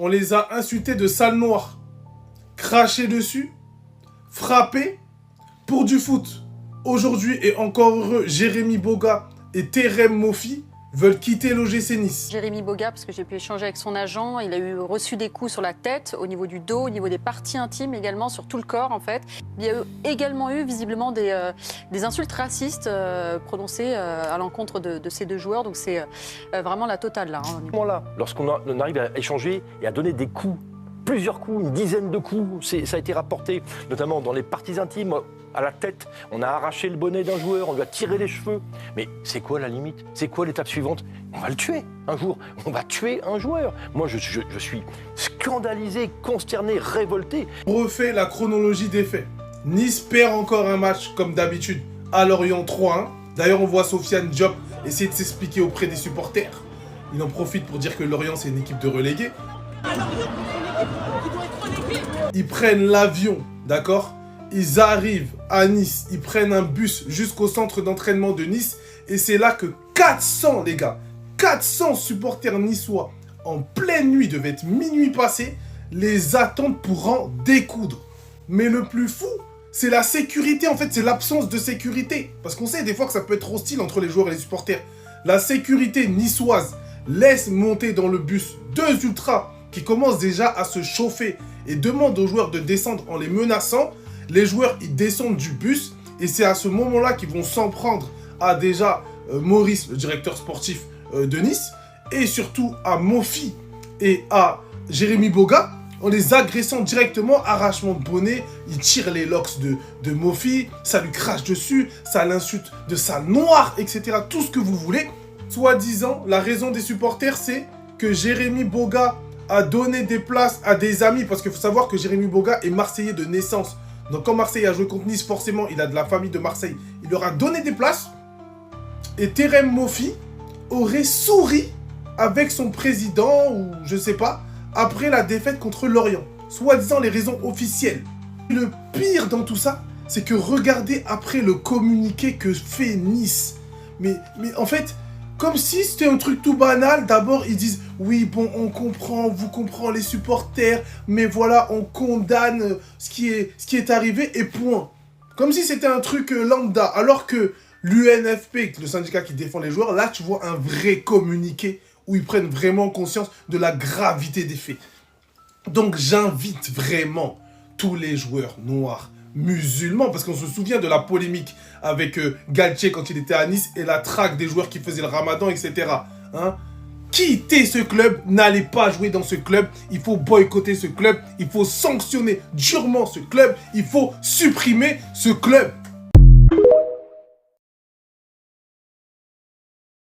On les a insultés de sales noirs, crachés dessus, frappés pour du foot. Aujourd'hui, et encore heureux, Jérémy Boga et Terem Moffi veulent quitter l'OGC Nice. Jérémy Boga, parce que j'ai pu échanger avec son agent, il a reçu des coups sur la tête, au niveau du dos, au niveau des parties intimes également, sur tout le corps en fait. Il y a également eu visiblement des insultes racistes prononcées à l'encontre de ces deux joueurs, donc c'est vraiment la totale là. Là, lorsqu'on arrive à échanger et à donner des coups, plusieurs coups, une dizaine de coups, ça a été rapporté, notamment dans les parties intimes, à la tête, on a arraché le bonnet d'un joueur, on lui a tiré les cheveux. Mais c'est quoi la limite? C'est quoi l'étape suivante? On va le tuer un jour, on va tuer un joueur. Moi, je suis scandalisé, consterné, révolté. On refait la chronologie des faits. Nice perd encore un match, comme d'habitude, à Lorient 3-1. D'ailleurs, on voit Sofiane Diop essayer de s'expliquer auprès des supporters. Il en profite pour dire que Lorient, c'est une équipe de relégués. Ils prennent l'avion, d'accord? Ils arrivent à Nice, ils prennent un bus jusqu'au centre d'entraînement de Nice. Et c'est là que 400, les gars, 400 supporters niçois, en pleine nuit, devait être minuit passé, les attendent pour en découdre. Mais le plus fou, c'est la sécurité, en fait, c'est l'absence de sécurité. Parce qu'on sait des fois que ça peut être hostile entre les joueurs et les supporters. La sécurité niçoise laisse monter dans le bus deux ultras qui commencent déjà à se chauffer et demandent aux joueurs de descendre en les menaçant. Les joueurs, ils descendent du bus et c'est à ce moment-là qu'ils vont s'en prendre à déjà Maurice, le directeur sportif de Nice, et surtout à Moffi et à Jérémy Boga, en les agressant directement, arrachement de bonnet, ils tirent les locks de Moffi, ça lui crache dessus, ça l'insulte de sale noire, etc. Tout ce que vous voulez. Soi-disant, la raison des supporters, c'est que Jérémy Boga a donné des places à des amis, parce qu'il faut savoir que Jérémy Boga est Marseillais de naissance. Donc quand Marseille a joué contre Nice, forcément, il a de la famille de Marseille. Il leur a donné des places. Et Terem Moffi aurait souri avec son président, ou je sais pas, après la défaite contre Lorient. Soi-disant les raisons officielles. Le pire dans tout ça, c'est que regardez après le communiqué que fait Nice. Mais en fait, comme si c'était un truc tout banal. D'abord, ils disent « Oui, bon, on comprend, vous comprenez les supporters, mais voilà, on condamne ce qui est arrivé, et point. » Comme si c'était un truc lambda. Alors que l'UNFP, le syndicat qui défend les joueurs, là, tu vois un vrai communiqué où ils prennent vraiment conscience de la gravité des faits. Donc, j'invite vraiment tous les joueurs noirs, musulmans, parce qu'on se souvient de la polémique avec Galtier quand il était à Nice et la traque des joueurs qui faisaient le ramadan, etc. Hein? Quittez ce club, n'allez pas jouer dans ce club, il faut boycotter ce club, il faut sanctionner durement ce club, il faut supprimer ce club.